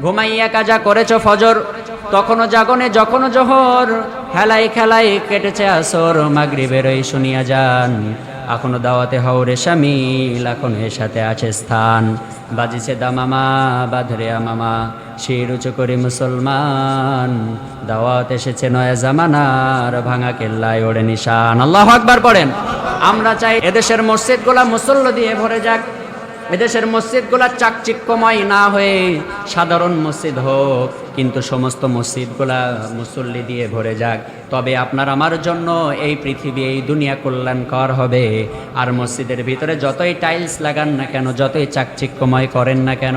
ঘুমাইয়া কাজা করেছ ফজর, তখনও জাগনে যখনও জোহর, হেলাই খেলাই কেটেছে আসর, মাগরিবের ওই শুনিয়া যান, এখনো দাওয়াতে হওরে শামিল, এখনো এর সাথে আছে স্থান, বাজিছে দামামা বাধরে আমামা, শির উঁচু করে মুসলমান, দাওয়াত এসেছে নয়া জামানার, ভাঙা কেল্লায় ওড়ে নিশান। আল্লাহু আকবার পড়েন। আমরা চাই এদেশের মসজিদগুলা মুসল্লি দিয়ে ভরে যাক, এদেশের মসজিদগুলা চাকচিক্যময় না হয়ে সাধারণ মসজিদ হোক, কিন্তু সমস্ত মসজিদগুলা মুসল্লি দিয়ে ভরে যাক। তবে আপনার আমার জন্য এই পৃথিবী এই দুনিয়া কল্যাণকর হবে। আর মসজিদের ভিতরে যতই টাইলস লাগান না কেন, যতই চাকচিক্যময় করেন না কেন,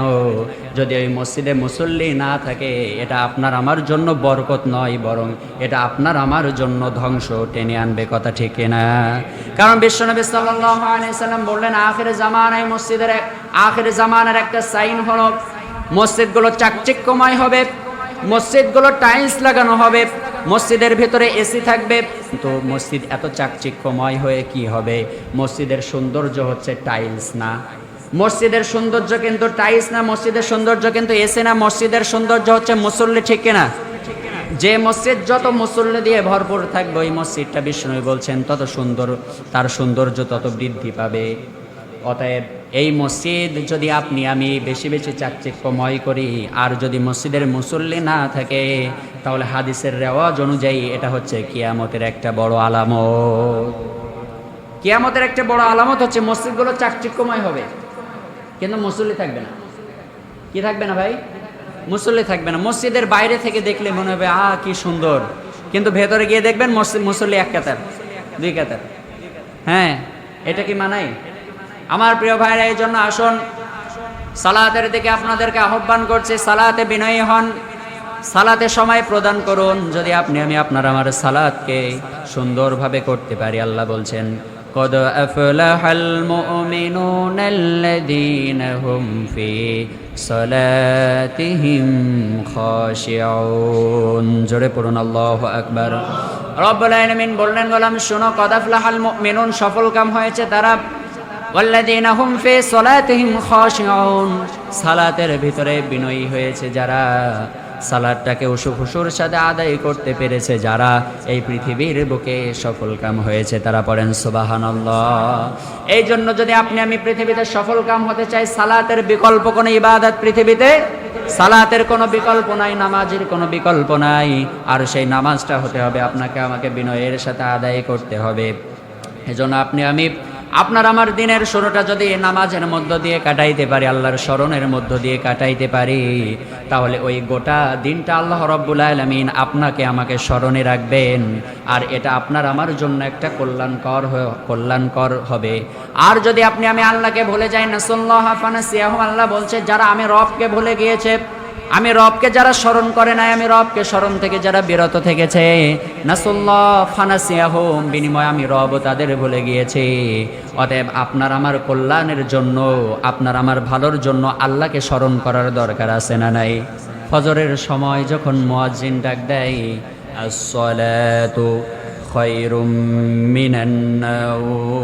যদি ওই মসজিদে মুসল্লি না থাকে, এটা আপনার আমার জন্য বরকত নয়, বরং এটা আপনার আমার জন্য ধ্বংস টেনে আনবে। কথা ঠিক না? কারণ বিশ্বনবী সাল্লাল্লাহু আলাইহি সাল্লাম বললেন, আখির জামানায় মসজিদের আখির জামানার একটা সাইন হলো মসজিদগুলো চাকচিক্যময় হবে, মসজিদগুলো টাইলস লাগানো হবে, মসজিদের ভিতরে এসি থাকবে। তো মসজিদ এত চাকচিক্যময় হয়ে কি হবে? মসজিদের সৌন্দর্য হচ্ছে টাইলস না, মসজিদের সৌন্দর্য কিন্তু টাইলস না, মসজিদের সৌন্দর্য কিন্তু এসি না, মসজিদের সৌন্দর্য হচ্ছে মুসল্লি। ঠিক কিনা? যে মসজিদ যত মুসল্লি দিয়ে ভরপুর থাকবে, ওই মসজিদটা বিষ্ণু বলছেন তত সুন্দর, তার সৌন্দর্য তত বৃদ্ধি পাবে। অতএব এই মসজিদ যদি আপনি আমি বেশি বেশি চাকচিক্যময় করি, আর যদি মসজিদের মুসল্লি না থাকে, তাহলে হাদিসের রেওয়াজ অনুযায়ী এটা হচ্ছে কিয়ামতের একটা বড় আলামত। কিয়ামতের একটা বড় আলামত হচ্ছে মসজিদগুলো চাকচিক্যময় হবে, কিন্তু মুসল্লি থাকবে না। কি থাকবে না ভাই? মুসল্লি থাকবে না। মসজিদের বাইরে থেকে দেখলে মনে হবে কি সুন্দর, কিন্তু ভেতরে গিয়ে দেখবেন মুসল্লি এক কাতার, দুই কাতার। হ্যাঁ, এটা কি মানায়? আমার প্রিয় ভাইরা, এই জন্য আসুন সালাতের দিকে আপনাদেরকে আহ্বান করছি, সালাতে বিনয়ী হন, সালাতে সময় প্রদান করুন। যদি আপনি আমি আপনার আমার সালাতকে সুন্দরভাবে করতে পারি, আল্লাহ বলছেন, قد أفلح المؤمنون الذين هم في صلاتهم خاشعون। জোরে পড়ুন আল্লাহু আকবার। রব্বুল আলামিন বললেন, গোলাম শোনো, কদ আফলাহাল মুমিনুন, সফল কাম হয়েছে তারা, ওয়াল্লাযীনা হুম ফি সলাতিহিম খাশিউন, সালাতের ভিতরে বিনয়ী হয়েছে যারা, সালাতটাকে খুশুর সাথে আদায় করতে পেরেছে যারা, এই পৃথিবীর বুকে সফল কাম হয়েছে তারা। পড়েন সুবহানাল্লাহ। এই জন্য যদি আপনি আমি পৃথিবীতে সফল কাম হতে চাই, সালাতের বিকল্প কোনো ইবাদত পৃথিবীতে, সালাতের কোনো বিকল্প নাই, নামাজের কোনো বিকল্প নাই। আর সেই নামাজটা হতে হবে আপনাকে আমাকে বিনয়ের সাথে আদায় করতে হবে। এজন্য আপনি আমি আপনার আমার দিনের শুরুটা যদি নামাজের মধ্য দিয়ে কাটাইতে পারি, আল্লাহর স্মরণের মধ্য দিয়ে কাটাইতে পারি, তাহলে ওই গোটা দিনটা আল্লাহ রাব্বুল আলামিন আপনাকে আমাকে স্মরণে রাখবেন। আর এটা আপনার আমার জন্য একটা কল্যাণকর হবে। আর যদি আপনি আমি আল্লাহকে ভুলে যাই, নাসুল্লাহ ফানাসিয়াহু, আল্লাহ বলছে যারা আমি রবকে ভুলে গিয়েছে, আমি রবকে যারা স্মরণ করে নাই, আমি রবকে স্মরণ থেকে যারা বিরত থেকেছে, নাসুল্লাহ ফানাসিয়াহুম, বিনিময়ে আমি রব তাদের ভুলে গিয়েছি। অতএব আপনার আমার কল্যাণের জন্য, আপনার আমার ভালোর জন্য আল্লাহকে স্মরণ করার দরকার আছে না নাই? ফজরের সময় যখন মুয়াজ্জিন ডাক দেয়, আসসালাতু খায়রুম মিনান নাওম,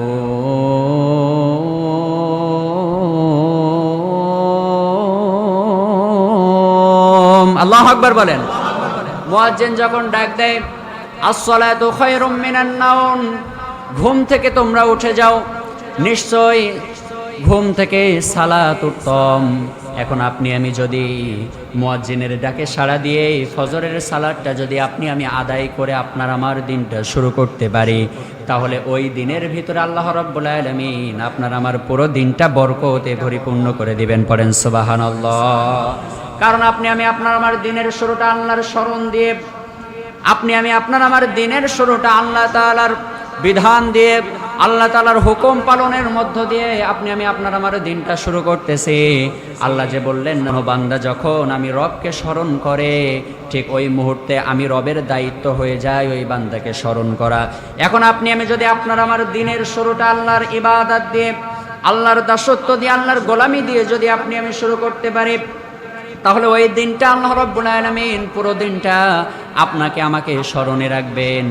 আল্লাহু আকবার বলেন। মুয়াজ্জিন যখন ডাক দেয়, আসসালাতু খায়রুম মিনান নাওম, ঘুম থেকে তোমরা উঠে যাও, নিশ্চয় ঘুম থেকে সালাত উত্তম। এখন আপনি আমি যদি মুয়াজ্জিনের ডাকে সাড়া দিয়ে ফজরের সালাতটা যদি আপনি আমি আদায় করে আপনার আমার দিনটা শুরু করতে পারি, তাহলে ওই দিনের ভিতরে আল্লাহ রাব্বুল আলামিন আপনার আমার পুরো দিনটা বরকতে পরিপূর্ণ করে দিবেন। পড়েন সুবহানাল্লাহ। কারণ আপনি আমি আপনার আমার দিনের শুরুটা আল্লাহর স্মরণ দিয়ে, আপনি আমি আপনার আমার দিনের শুরুটা আল্লাহ তাআলার বিধান দিয়ে, আল্লাহ তাআলার হুকুম পালনের মধ্য দিয়ে আপনি আমি আপনার আমার দিনটা শুরু করতেছি। আল্লাহ যে বললেন, বান্দা যখন আমি রবকে স্মরণ করে, ঠিক ওই মুহূর্তে আমি রবের দায়িত্ব হয়ে যায় ওই বান্দাকে স্মরণ করা। এখন আপনি আমি যদি আপনার আমার দিনের শুরুটা আল্লাহর ইবাদত দিয়ে, আল্লাহর দাসত্ব দিয়ে, আল্লাহর গোলামি দিয়ে যদি আপনি আমি শুরু করতে পারি, তাহলে ওই দিনটা আল্লাহ রাব্বুল আলামিন পুরো দিনটা আপনাকে আমাকে স্মরণে রাখবেন।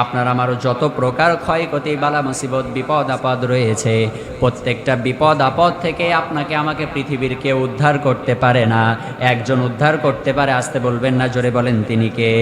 আপনার আমার যত প্রকার ক্ষয়ক্ষতি বালা মুসিবত বিপদ আপদ রয়েছে, প্রত্যেকটা বিপদ আপদ থেকে আপনাকে আমাকে পৃথিবীর কেউ উদ্ধার করতে পারে না, একজন উদ্ধার করতে পারে। আসতে বলবেন না, জোরে বলেন তিনি কে?